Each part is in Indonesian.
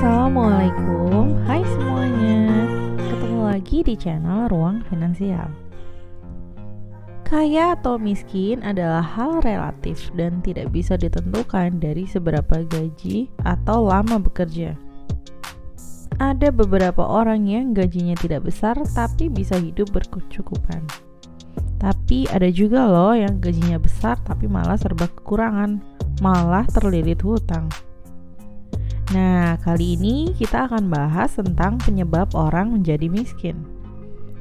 Assalamualaikum, hai semuanya. Ketemu lagi di channel Ruang Finansial. Kaya atau miskin adalah hal relatif dan tidak bisa ditentukan dari seberapa gaji atau lama bekerja. Ada beberapa orang yang gajinya tidak besar tapi bisa hidup berkecukupan. Tapi ada juga loh yang gajinya besar tapi malah serba kekurangan, malah terlilit hutang. Nah, kali ini kita akan bahas tentang penyebab orang menjadi miskin.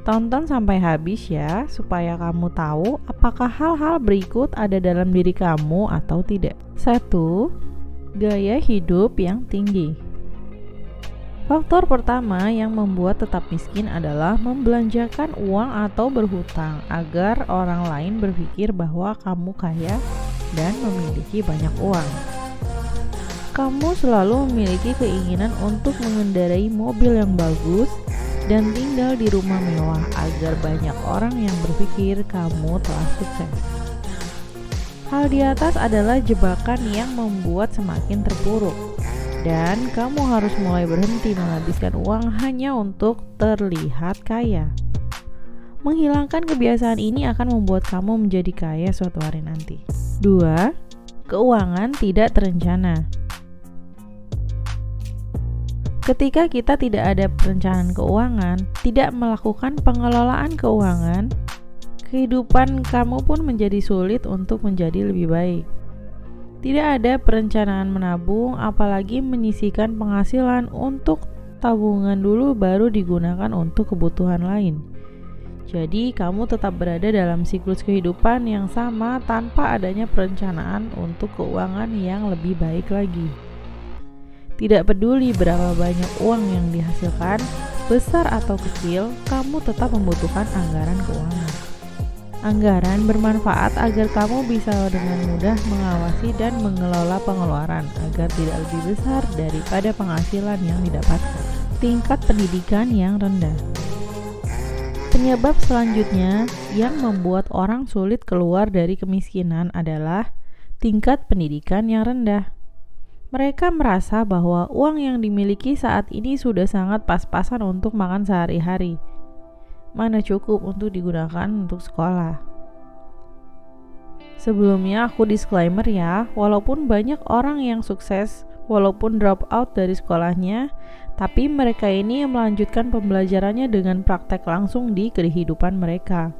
Tonton sampai habis ya, supaya kamu tahu apakah hal-hal berikut ada dalam diri kamu atau tidak. 1. Gaya hidup yang tinggi. Faktor pertama yang membuat tetap miskin adalah membelanjakan uang atau berhutang agar orang lain berpikir bahwa kamu kaya dan memiliki banyak uang. Kamu selalu memiliki keinginan untuk mengendarai mobil yang bagus dan tinggal di rumah mewah agar banyak orang yang berpikir kamu telah sukses. Hal di atas adalah jebakan yang membuat semakin terpuruk, dan kamu harus mulai berhenti menghabiskan uang hanya untuk terlihat kaya. Menghilangkan kebiasaan ini akan membuat kamu menjadi kaya suatu hari nanti. 2. Keuangan tidak terencana. Ketika kita tidak ada perencanaan keuangan, tidak melakukan pengelolaan keuangan, kehidupan kamu pun menjadi sulit untuk menjadi lebih baik. Tidak ada perencanaan menabung, apalagi menyisihkan penghasilan untuk tabungan dulu baru digunakan untuk kebutuhan lain. Jadi, kamu tetap berada dalam siklus kehidupan yang sama tanpa adanya perencanaan untuk keuangan yang lebih baik lagi. Tidak peduli berapa banyak uang yang dihasilkan, besar atau kecil, kamu tetap membutuhkan anggaran keuangan. Anggaran bermanfaat agar kamu bisa dengan mudah mengawasi dan mengelola pengeluaran agar tidak lebih besar daripada penghasilan yang didapatkan. Tingkat pendidikan yang rendah. Penyebab selanjutnya yang membuat orang sulit keluar dari kemiskinan adalah tingkat pendidikan yang rendah. Mereka merasa bahwa uang yang dimiliki saat ini sudah sangat pas-pasan untuk makan sehari-hari. Mana cukup untuk digunakan untuk sekolah. Sebelumnya aku disclaimer ya, walaupun banyak orang yang sukses, walaupun drop out dari sekolahnya, tapi mereka ini melanjutkan pembelajarannya dengan praktek langsung di kehidupan mereka,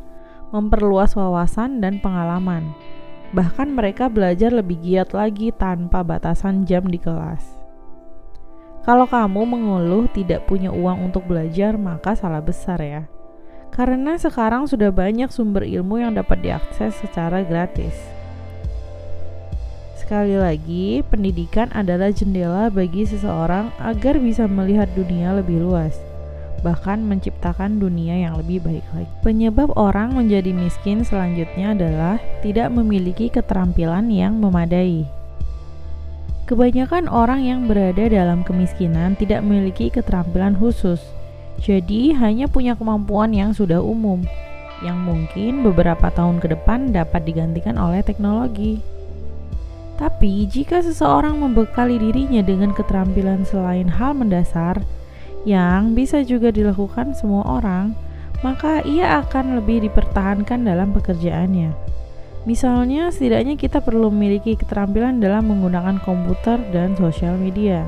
memperluas wawasan dan pengalaman. Bahkan mereka belajar lebih giat lagi tanpa batasan jam di kelas. Kalau kamu mengeluh tidak punya uang untuk belajar, maka salah besar ya. Karena sekarang sudah banyak sumber ilmu yang dapat diakses secara gratis. Sekali lagi, pendidikan adalah jendela bagi seseorang agar bisa melihat dunia lebih luas, bahkan menciptakan dunia yang lebih baik lagi. Penyebab orang menjadi miskin selanjutnya adalah tidak memiliki keterampilan yang memadai. Kebanyakan orang yang berada dalam kemiskinan tidak memiliki keterampilan khusus, jadi hanya punya kemampuan yang sudah umum, yang mungkin beberapa tahun ke depan dapat digantikan oleh teknologi. Tapi jika seseorang membekali dirinya dengan keterampilan selain hal mendasar, yang bisa juga dilakukan semua orang, maka ia akan lebih dipertahankan dalam pekerjaannya. Misalnya, setidaknya kita perlu memiliki keterampilan dalam menggunakan komputer dan sosial media.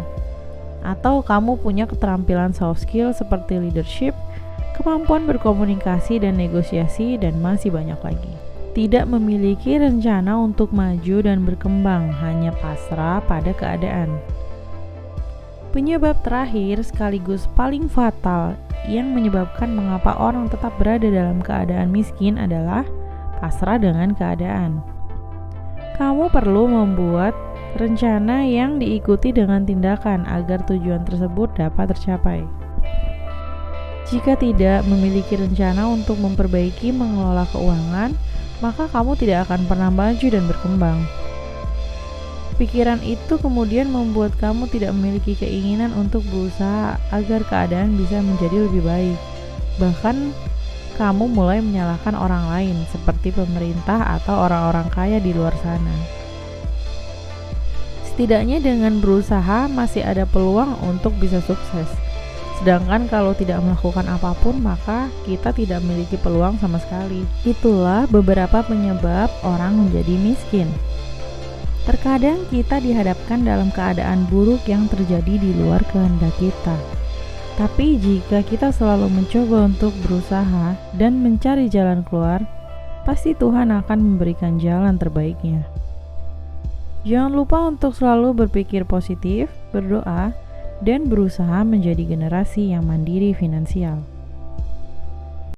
Atau kamu punya keterampilan soft skill seperti leadership, kemampuan berkomunikasi dan negosiasi, dan masih banyak lagi. Tidak memiliki rencana untuk maju dan berkembang, hanya pasrah pada keadaan. Penyebab terakhir sekaligus paling fatal yang menyebabkan mengapa orang tetap berada dalam keadaan miskin adalah pasrah dengan keadaan. Kamu perlu membuat rencana yang diikuti dengan tindakan agar tujuan tersebut dapat tercapai. Jika tidak memiliki rencana untuk memperbaiki mengelola keuangan, maka kamu tidak akan pernah maju dan berkembang. Pikiran itu kemudian membuat kamu tidak memiliki keinginan untuk berusaha agar keadaan bisa menjadi lebih baik. Bahkan, kamu mulai menyalahkan orang lain seperti pemerintah atau orang-orang kaya di luar sana. Setidaknya dengan berusaha masih ada peluang untuk bisa sukses. Sedangkan kalau tidak melakukan apapun, maka kita tidak memiliki peluang sama sekali. Itulah beberapa penyebab orang menjadi miskin. Terkadang kita dihadapkan dalam keadaan buruk yang terjadi di luar kehendak kita. Tapi jika kita selalu mencoba untuk berusaha dan mencari jalan keluar, pasti Tuhan akan memberikan jalan terbaiknya. Jangan lupa untuk selalu berpikir positif, berdoa, dan berusaha menjadi generasi yang mandiri finansial.